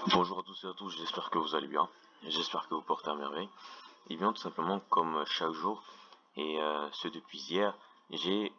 Bonjour à tous et à tous, j'espère que vous allez bien, j'espère que vous portez à merveille. Et bien tout simplement comme chaque jour, et ce depuis hier, j'ai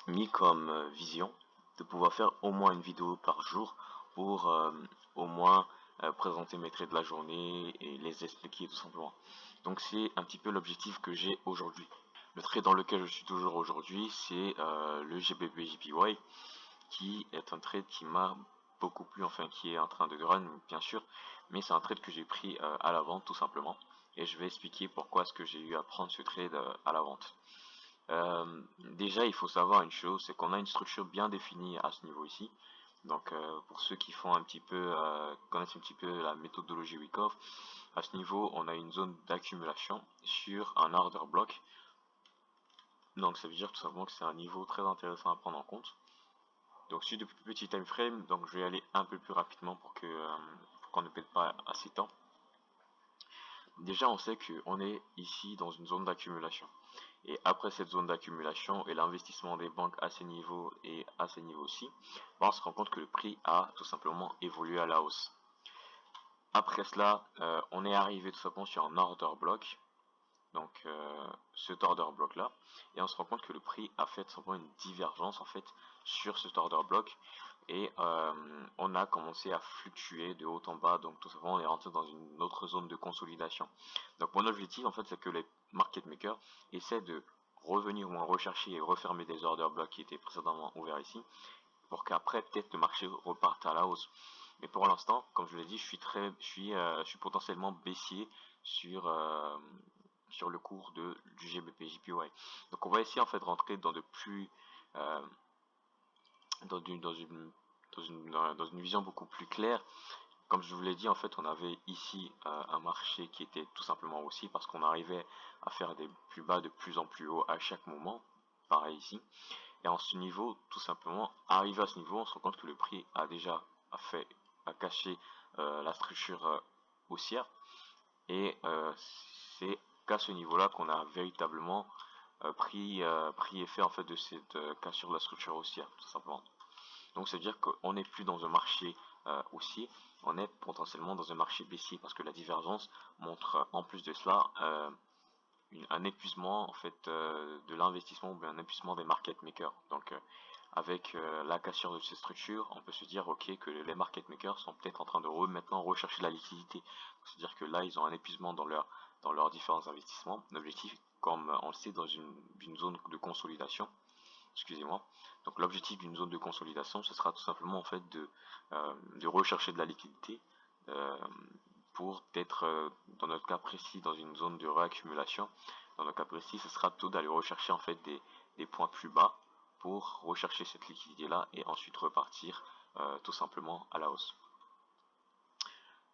mis comme vision de pouvoir faire au moins une vidéo par jour pour au moins présenter mes traits de la journée et les expliquer tout simplement. Donc c'est un petit peu l'objectif que j'ai aujourd'hui. Le trait dans lequel je suis toujours aujourd'hui, c'est le GBP-JPY, qui est un trade qui m'a beaucoup plu, enfin qui est en train de run bien sûr, mais c'est un trade que j'ai pris à la vente tout simplement, et je vais expliquer pourquoi est-ce que j'ai eu à prendre ce trade à la vente. Déjà il faut savoir une chose, c'est qu'on a une structure bien définie à ce niveau ici. Donc pour ceux qui font un petit peu, connaissent un petit peu la méthodologie Wyckoff, à ce niveau on a une zone d'accumulation sur un order block. Donc ça veut dire tout simplement que c'est un niveau très intéressant à prendre en compte. Donc sur de plus petits time frame, donc je vais aller un peu plus rapidement pour qu'on ne perde pas assez de temps. Déjà on sait qu'on est ici dans une zone d'accumulation. Et après cette zone d'accumulation et l'investissement des banques à ces niveaux et à ces niveaux-ci, on se rend compte que le prix a tout simplement évolué à la hausse. Après cela, on est arrivé tout simplement sur un order block, donc cet order block là, et on se rend compte que le prix a fait simplement une divergence en fait sur cet order block, et on a commencé à fluctuer de haut en bas, donc tout simplement on est rentré dans une autre zone de consolidation. Donc mon objectif en fait c'est que les market makers essaient de revenir ou rechercher et refermer des order blocks qui étaient précédemment ouverts ici, pour qu'après peut-être le marché reparte à la hausse. Mais pour l'instant, comme je l'ai dit, je suis potentiellement baissier sur sur le cours du GBP JPY. Donc on va essayer en fait de rentrer dans de plus euh, dans une dans une dans une vision beaucoup plus claire. Comme je vous l'ai dit, en fait, on avait ici un marché qui était tout simplement haussier parce qu'on arrivait à faire des plus bas de plus en plus haut à chaque moment. Pareil ici. Et en ce niveau, tout simplement, arrivé à ce niveau, on se rend compte que le prix a déjà a caché la structure haussière. Et c'est qu'à ce niveau-là qu'on a véritablement pris effet en fait de cette cassure de la structure haussière, tout simplement. Donc ça veut dire qu'on n'est plus dans un marché haussier, on est potentiellement dans un marché baissier parce que la divergence montre en plus de cela un épuisement en fait de l'investissement ou bien un épuisement des market makers. Donc avec la cassure de ces structures, on peut se dire ok que les market makers sont peut-être en train de maintenant rechercher la liquidité. C'est-à-dire que là ils ont un épuisement dans leurs différents investissements. L'objectif, comme on le sait, dans une zone de consolidation. Excusez-moi. Donc l'objectif d'une zone de consolidation, ce sera tout simplement en fait de rechercher de la liquidité euh, pour être, dans notre cas précis, dans une zone de réaccumulation. Dans notre cas précis, ce sera plutôt d'aller rechercher en fait des points plus bas pour rechercher cette liquidité-là et ensuite repartir tout simplement à la hausse.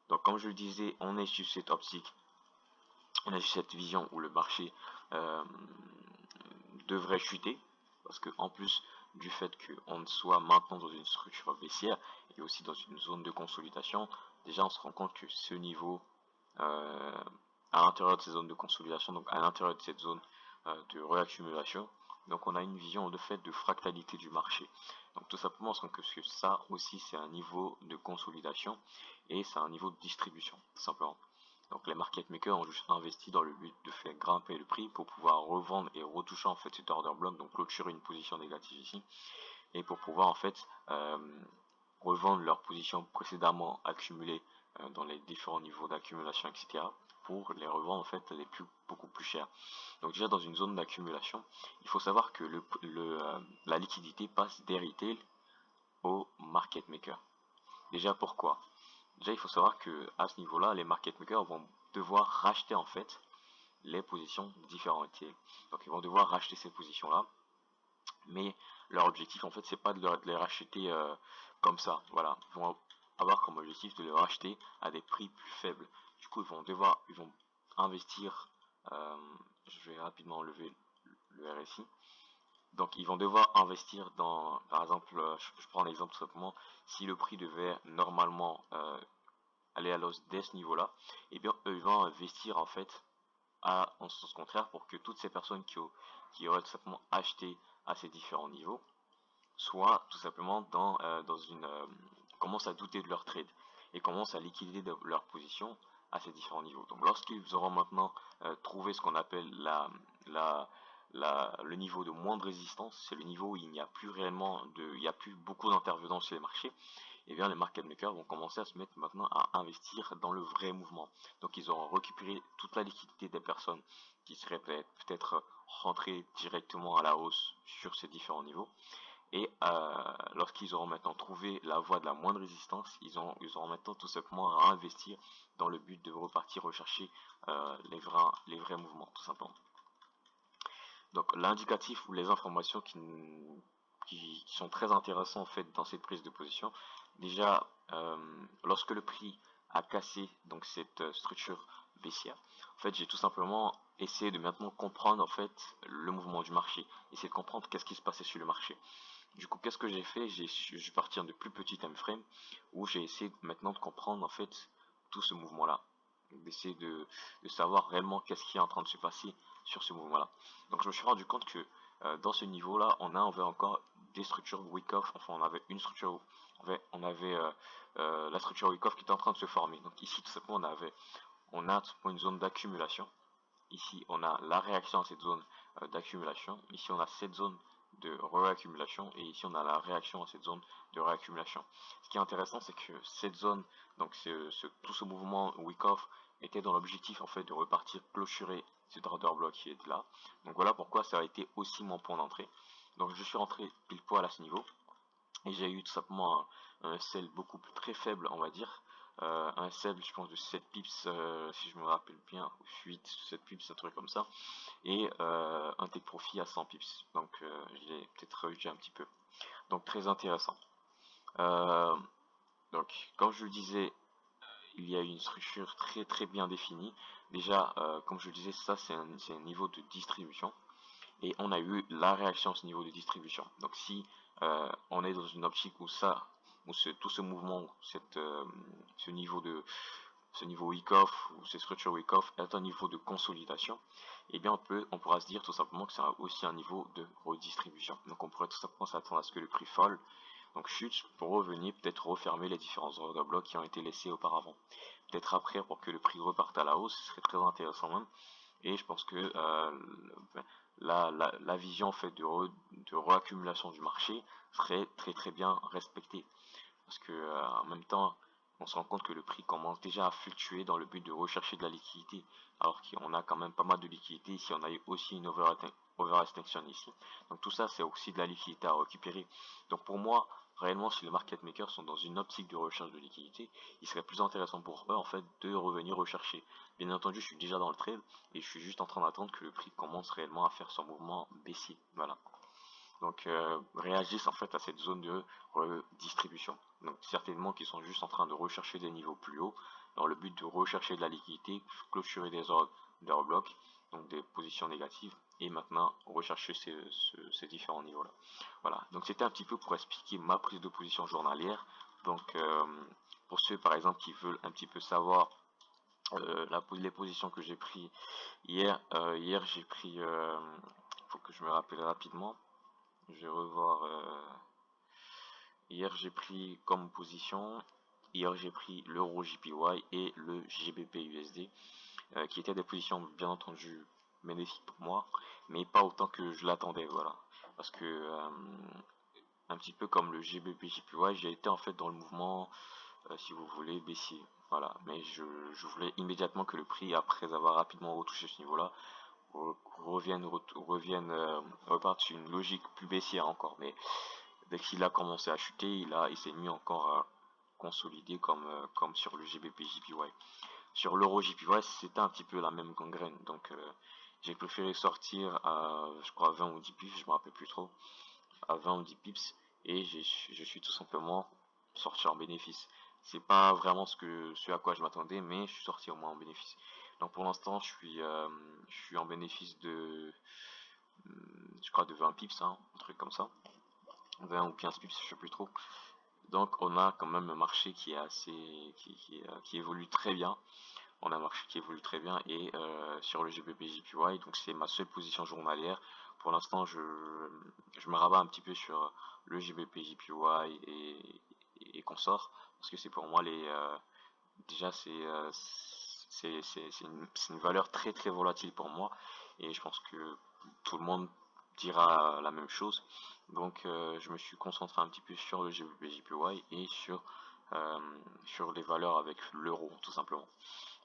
Donc comme je le disais, on est sur cette optique, on est sur cette vision où le marché euh, devrait chuter, parce que en plus du fait qu'on soit maintenant dans une structure baissière et aussi dans une zone de consolidation, déjà on se rend compte que ce niveau euh, à l'intérieur de ces zones de consolidation, donc à l'intérieur de cette zone de réaccumulation, donc on a une vision de fait de fractalité du marché. Donc tout simplement parce que ça aussi c'est un niveau de consolidation et c'est un niveau de distribution, tout simplement. Donc les market makers ont juste investi dans le but de faire grimper le prix pour pouvoir revendre et retoucher en fait cet order block, donc clôturer une position négative ici, et pour pouvoir en fait revendre leurs positions précédemment accumulées dans les différents niveaux d'accumulation, etc., pour les revendre en fait beaucoup plus cher. Donc déjà dans une zone d'accumulation, il faut savoir que la liquidité passe des retail au market maker. Déjà pourquoi? Déjà il faut savoir que à ce niveau-là, les market makers vont devoir racheter en fait les positions différentes retail. Donc ils vont devoir racheter ces positions-là, mais leur objectif en fait c'est pas de les racheter comme ça, voilà, ils vont avoir comme objectif de les racheter à des prix plus faibles. Du coup ils vont investir, euh, je vais rapidement enlever le RSI, donc ils vont devoir investir dans, par exemple, je prends l'exemple tout simplement, si le prix devait normalement aller à l'os dès ce niveau là, et bien eux ils vont investir en fait en sens contraire pour que toutes ces personnes qui auraient tout simplement acheté à ces différents niveaux soit tout simplement dans une commencent à douter de leur trade. et commencent à liquider leur position à ces différents niveaux. Donc lorsqu'ils auront maintenant trouvé ce qu'on appelle le niveau de moindre résistance, c'est le niveau où il n'y a plus réellement il n'y a plus beaucoup d'intervenants sur les marchés, et bien les market makers vont commencer à se mettre maintenant à investir dans le vrai mouvement. Donc ils auront récupéré toute la liquidité des personnes qui seraient peut-être rentrées directement à la hausse sur ces différents niveaux. Et lorsqu'ils auront maintenant trouvé la voie de la moindre résistance, ils auront maintenant tout simplement à investir dans le but de repartir rechercher les vrais mouvements, tout simplement. Donc l'indicatif ou les informations qui sont très intéressantes en fait dans cette prise de position, déjà lorsque le prix a cassé donc cette structure baissière, en fait j'ai tout simplement essayé de maintenant comprendre en fait le mouvement du marché, essayer de comprendre qu'est-ce qui se passait sur le marché. Du coup, qu'est-ce que j'ai fait? Je suis parti de plus petit time frame où j'ai essayé maintenant de comprendre en fait tout ce mouvement-là, d'essayer de savoir réellement qu'est-ce qui est en train de se passer sur ce mouvement-là. Donc je me suis rendu compte que dans ce niveau-là, on avait encore des structures Wyckoff, enfin on avait une structure, on avait la structure Wyckoff qui était en train de se former. Donc ici tout simplement on a une zone d'accumulation. Ici on a la réaction à cette zone d'accumulation. Ici on a cette zone de réaccumulation et ici on a la réaction à cette zone de réaccumulation. Ce qui est intéressant, c'est que cette zone, donc tout ce mouvement Wyckoff était dans l'objectif en fait de repartir clôturer cet order block qui est là. Donc voilà pourquoi ça a été aussi mon point d'entrée. Donc je suis rentré pile poil à ce niveau et j'ai eu tout simplement un sell beaucoup plus très faible, on va dire. Un sell, je pense, de 7 pips, si je me rappelle bien, 8, 7 pips, un truc comme ça, et un take profit à 100 pips. Donc j'ai peut-être réduit un petit peu. Donc très intéressant. Donc comme je le disais, il y a une structure très très bien définie. Déjà, comme je le disais, ça c'est un niveau de distribution. Et on a eu la réaction à ce niveau de distribution. Donc si on est dans une optique où tout ce mouvement, ce niveau Wyckoff ou ces structures Wyckoff est un niveau de consolidation, et bien on pourra se dire tout simplement que c'est aussi un niveau de redistribution. Donc on pourrait tout simplement s'attendre à ce que le prix folle, donc chute, pour revenir peut-être refermer les différents order blocks qui ont été laissés auparavant. Peut-être après pour que le prix reparte à la hausse, ce serait très intéressant même. Et je pense que la vision en fait de réaccumulation du marché serait très très bien respectée. Parce que en même temps, on se rend compte que le prix commence déjà à fluctuer dans le but de rechercher de la liquidité. Alors qu'on a quand même pas mal de liquidité ici, on a eu aussi une overextension ici. Donc tout ça, c'est aussi de la liquidité à récupérer. Donc pour moi, réellement, si les market makers sont dans une optique de recherche de liquidité, il serait plus intéressant pour eux en fait de revenir rechercher. Bien entendu, je suis déjà dans le trade et je suis juste en train d'attendre que le prix commence réellement à faire son mouvement baissier. Voilà. Donc réagissent en fait à cette zone de redistribution. Donc certainement qu'ils sont juste en train de rechercher des niveaux plus hauts dans le but de rechercher de la liquidité, clôturer des ordres blocs, donc des positions négatives, et maintenant rechercher ces différents niveaux là. Voilà, donc c'était un petit peu pour expliquer ma prise de position journalière. Donc pour ceux par exemple qui veulent un petit peu savoir les positions que j'ai pris hier, j'ai pris, faut que je me rappelle rapidement. Je vais revoir. Hier j'ai pris comme position. Hier j'ai pris l'euro JPY et le GBP USD, qui étaient des positions bien entendu bénéfiques pour moi, mais pas autant que je l'attendais, voilà. Parce que un petit peu comme le GBP JPY, j'ai été en fait dans le mouvement, si vous voulez, baissier. Voilà, mais je voulais immédiatement que le prix, après avoir rapidement retouché ce niveau-là, reparte sur une logique plus baissière encore. Mais dès qu'il a commencé à chuter, il s'est mis encore à consolider comme sur le GBP JPY. Sur l'euro JPY, c'était un petit peu la même gangrène. Donc j'ai préféré sortir à, je crois, 20 ou 10 pips, je me rappelle plus trop, à 20 ou 10 pips, et je suis tout simplement sorti en bénéfice. C'est pas vraiment ce à quoi je m'attendais, mais je suis sorti au moins en bénéfice. Donc pour l'instant, je suis en bénéfice de, je crois, de 20 pips, hein, un truc comme ça. 20 ou 15 pips, je sais plus trop. Donc on a quand même un marché qui est assez, qui évolue très bien. On a un marché qui évolue très bien et sur le GBP JPY, donc c'est ma seule position journalière. Pour l'instant, je me rabats un petit peu sur le GBP JPY et consorts, parce que c'est pour moi déjà c'est une valeur très très volatile pour moi, et je pense que tout le monde dira la même chose. Donc je me suis concentré un petit peu sur le GBP JPY et euh, sur les valeurs avec l'euro tout simplement.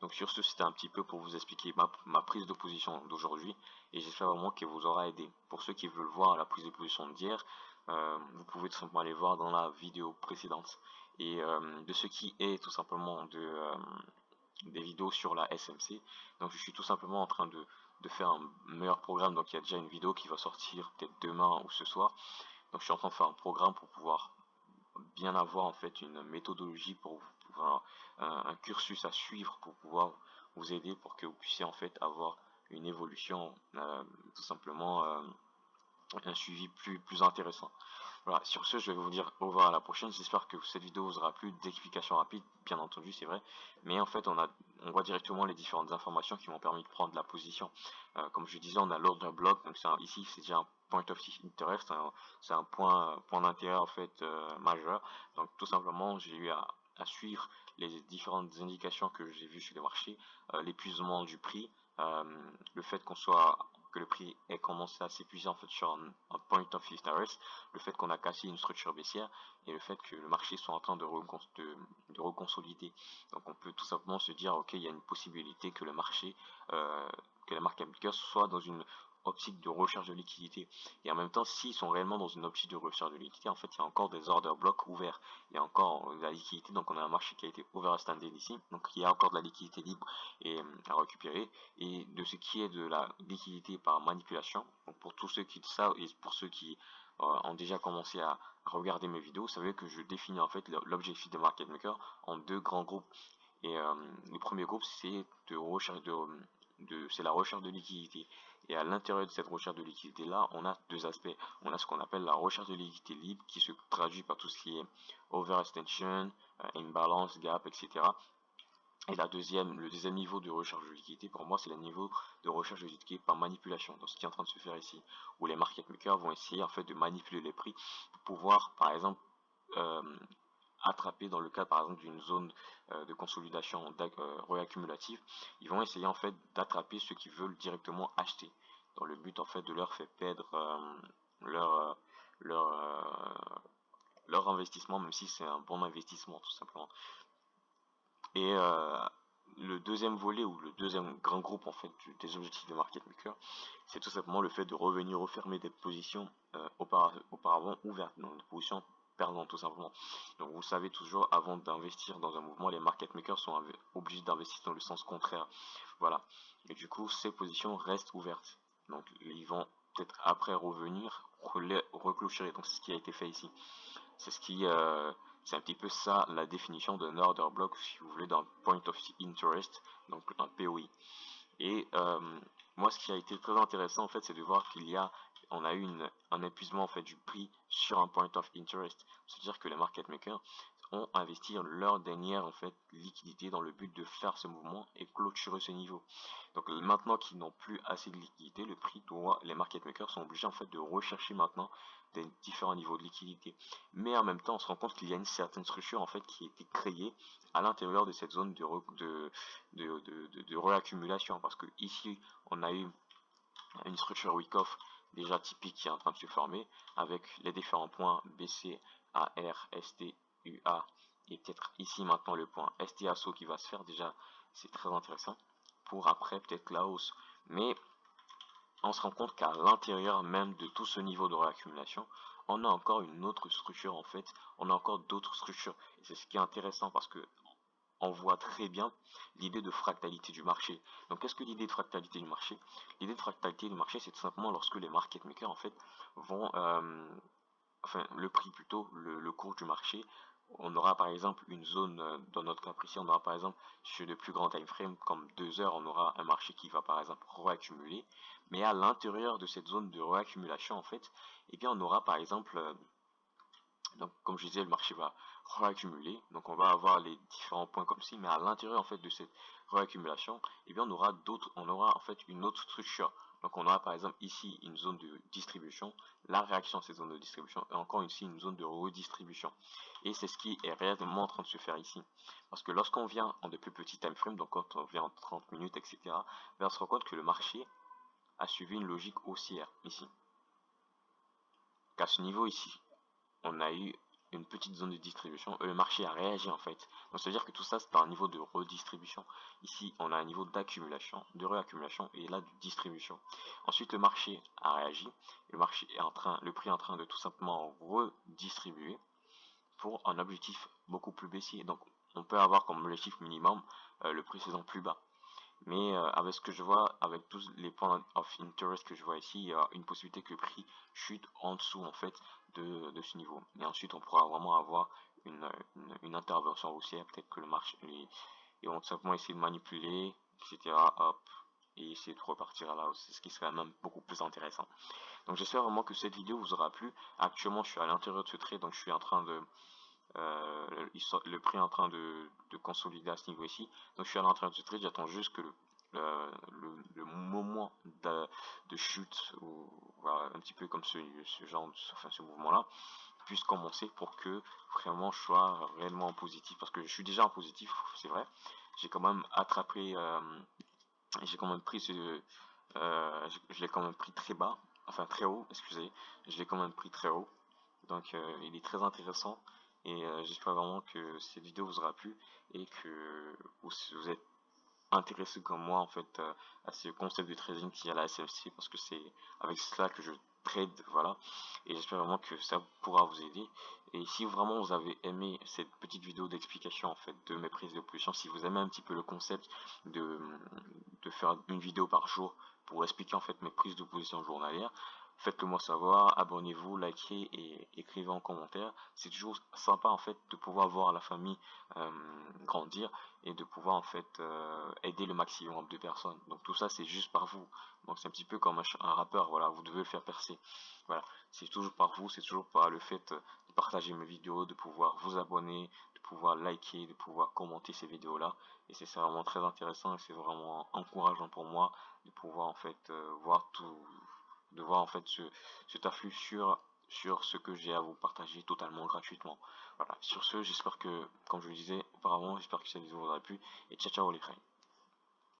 Donc sur ce, c'était un petit peu pour vous expliquer ma prise de position d'aujourd'hui, et j'espère vraiment qu'elle vous aura aidé. Pour ceux qui veulent voir la prise de position d'hier, vous pouvez tout simplement aller voir dans la vidéo précédente. Et de ce qui est tout simplement des vidéos sur la SMC. Donc je suis tout simplement en train de faire un meilleur programme. Donc il y a déjà une vidéo qui va sortir peut-être demain ou ce soir. Donc je suis en train de faire un programme pour pouvoir bien avoir en fait une méthodologie pour pouvoir un cursus à suivre pour pouvoir vous aider pour que vous puissiez en fait avoir une évolution tout simplement un suivi plus intéressant. Voilà, sur ce, je vais vous dire au revoir à la prochaine. J'espère que cette vidéo vous aura plu, d'explications rapides, bien entendu, c'est vrai. Mais en fait, on voit directement les différentes informations qui m'ont permis de prendre la position. Comme je disais, on a l'order block, donc ici, c'est déjà un point of interest, c'est un point d'intérêt en fait majeur. Donc tout simplement, j'ai eu à suivre les différentes indications que j'ai vues sur les marchés, l'épuisement du prix, le fait que le prix ait commencé à s'épuiser en fait sur un point of interest, le fait qu'on a cassé une structure baissière et le fait que le marché soit en train de reconsolider. Donc on peut tout simplement se dire ok, il y a une possibilité que le marché, que la marque Amicus soit dans une optique de recherche de liquidité. Et en même temps, s'ils sont réellement dans une optique de recherche de liquidité, en fait, il y a encore des order blocks ouverts. Il y a encore de la liquidité, donc on a un marché qui a été overextended ici. Donc il y a encore de la liquidité libre et à récupérer. Et de ce qui est de la liquidité par manipulation, donc pour tous ceux qui le savent et pour ceux qui ont déjà commencé à regarder mes vidéos, vous savez que je définis en fait l'objectif des market makers en deux grands groupes. Et le premier groupe, c'est c'est la recherche de liquidité. Et à l'intérieur de cette recherche de liquidité là, on a deux aspects. On a ce qu'on appelle la recherche de liquidité libre, qui se traduit par tout ce qui est overextension, imbalance, gap, etc. Et le deuxième niveau de recherche de liquidité, pour moi, c'est le niveau de recherche de liquidité par manipulation, dans ce qui est en train de se faire ici, où les market makers vont essayer en fait de manipuler les prix pour pouvoir, par exemple, euh, attraper dans le cas par exemple d'une zone de consolidation réaccumulative, ils vont essayer en fait d'attraper ceux qui veulent directement acheter, dans le but en fait de leur faire perdre leur, euh, leur, leur investissement, même si c'est un bon investissement tout simplement. Et le deuxième volet ou le deuxième grand groupe en fait des objectifs de market maker, c'est tout simplement le fait de revenir refermer des positions auparavant ouvertes, donc des positions perdantes tout simplement. Donc vous savez toujours, avant d'investir dans un mouvement, les market makers sont obligés d'investir dans le sens contraire. Voilà. Et du coup, ces positions restent ouvertes. Donc ils vont peut-être après revenir reclocher. Donc c'est ce qui a été fait ici. C'est un petit peu ça la définition d'un order block, si vous voulez, d'un point of interest, donc un POI. Et moi, ce qui a été très intéressant en fait, c'est de voir on a eu un épuisement en fait du prix sur un point of interest. C'est-à-dire que les market makers ont investi leur dernière en fait liquidité dans le but de faire ce mouvement et clôturer ce niveau. Donc maintenant qu'ils n'ont plus assez de liquidité, les market makers sont obligés en fait de rechercher maintenant des différents niveaux de liquidité. Mais en même temps, on se rend compte qu'il y a une certaine structure en fait qui a été créée à l'intérieur de cette zone de réaccumulation, parce que ici on a eu une structure Wyckoff déjà typique qui est en train de se former avec les différents points BC, AR, ST, UA et peut-être ici maintenant le point ST ASSO qui va se faire. Déjà c'est très intéressant pour après peut-être la hausse, mais on se rend compte qu'à l'intérieur même de tout ce niveau de réaccumulation, on a encore une autre structure en fait, on a encore d'autres structures, et c'est ce qui est intéressant parce que on voit très bien l'idée de fractalité du marché. Donc qu'est-ce que l'idée de fractalité du marché? L'idée de fractalité du marché, c'est tout simplement lorsque les market makers en fait vont, enfin le prix plutôt, le cours du marché, on aura par exemple une zone, dans notre cas précis, on aura par exemple sur de plus grands time frames comme 2 heures, on aura un marché qui va par exemple réaccumuler, mais à l'intérieur de cette zone de réaccumulation en fait, eh bien on aura par exemple donc, comme je disais, le marché va réaccumuler. Donc on va avoir les différents points comme ci, mais à l'intérieur en fait de cette réaccumulation, eh bien on aura en fait une autre structure. Donc on aura par exemple ici une zone de distribution, la réaction à cette zone de distribution, et encore ici une zone de redistribution. Et c'est ce qui est réellement en train de se faire ici. Parce que lorsqu'on vient en de plus petits time frames, donc quand on vient en 30 minutes, etc., on se rend compte que le marché a suivi une logique haussière ici. Qu'à ce niveau ici, on a eu une petite zone de distribution, le marché a réagi en fait. Donc ça veut dire que tout ça c'est un niveau de redistribution. Ici on a un niveau d'accumulation, de réaccumulation et là de distribution. Ensuite le marché a réagi, le marché est le prix est en train de tout simplement redistribuer pour un objectif beaucoup plus baissier. Donc on peut avoir comme objectif minimum le prix saison plus bas. Mais avec ce que je vois, avec tous les points of interest que je vois ici, il y a une possibilité que le prix chute en dessous en fait de ce niveau. Et ensuite, on pourra vraiment avoir une intervention haussière. Peut-être que le marché, ils vont tout simplement essayer de manipuler, etc. Hop, et essayer de repartir à la hausse, ce qui serait même beaucoup plus intéressant. Donc j'espère vraiment que cette vidéo vous aura plu. Actuellement, je suis à l'intérieur de ce trade, donc je suis en train de le prix est en train de consolider à ce niveau ici. Donc je suis à l'entrée de ce trade, j'attends juste que le moment de chute, ou voilà, un petit peu comme ce genre, enfin ce mouvement là, puisse commencer pour que vraiment je sois réellement en positif. Parce que je suis déjà en positif, c'est vrai. J'ai quand même attrapé, j'ai quand même pris je l'ai quand même pris très bas, enfin très haut, excusez, je l'ai quand même pris très haut. Donc il est très intéressant et j'espère vraiment que cette vidéo vous aura plu et que vous êtes intéressé comme moi en fait à ce concept de trading qui est à la SFC, parce que c'est avec cela que je trade, voilà, et j'espère vraiment que ça pourra vous aider. Et si vraiment vous avez aimé cette petite vidéo d'explication en fait de mes prises de position, si vous aimez un petit peu le concept de faire une vidéo par jour pour expliquer en fait mes prises de position journalières, faites-le moi savoir, abonnez-vous, likez et écrivez en commentaire. C'est toujours sympa en fait de pouvoir voir la famille grandir et de pouvoir en fait aider le maximum de personnes. Donc tout ça c'est juste par vous. Donc c'est un petit peu comme un rappeur, voilà, vous devez le faire percer. Voilà, c'est toujours par vous, c'est toujours par le fait de partager mes vidéos, de pouvoir vous abonner, de pouvoir liker, de pouvoir commenter ces vidéos là. Et c'est vraiment très intéressant et c'est vraiment encourageant pour moi de pouvoir en fait voir tout, de voir en fait cet afflux sur ce que j'ai à vous partager totalement gratuitement. Voilà, sur ce, j'espère que, comme je le disais auparavant, j'espère que cette vidéo vous aura plu, et ciao ciao les frères.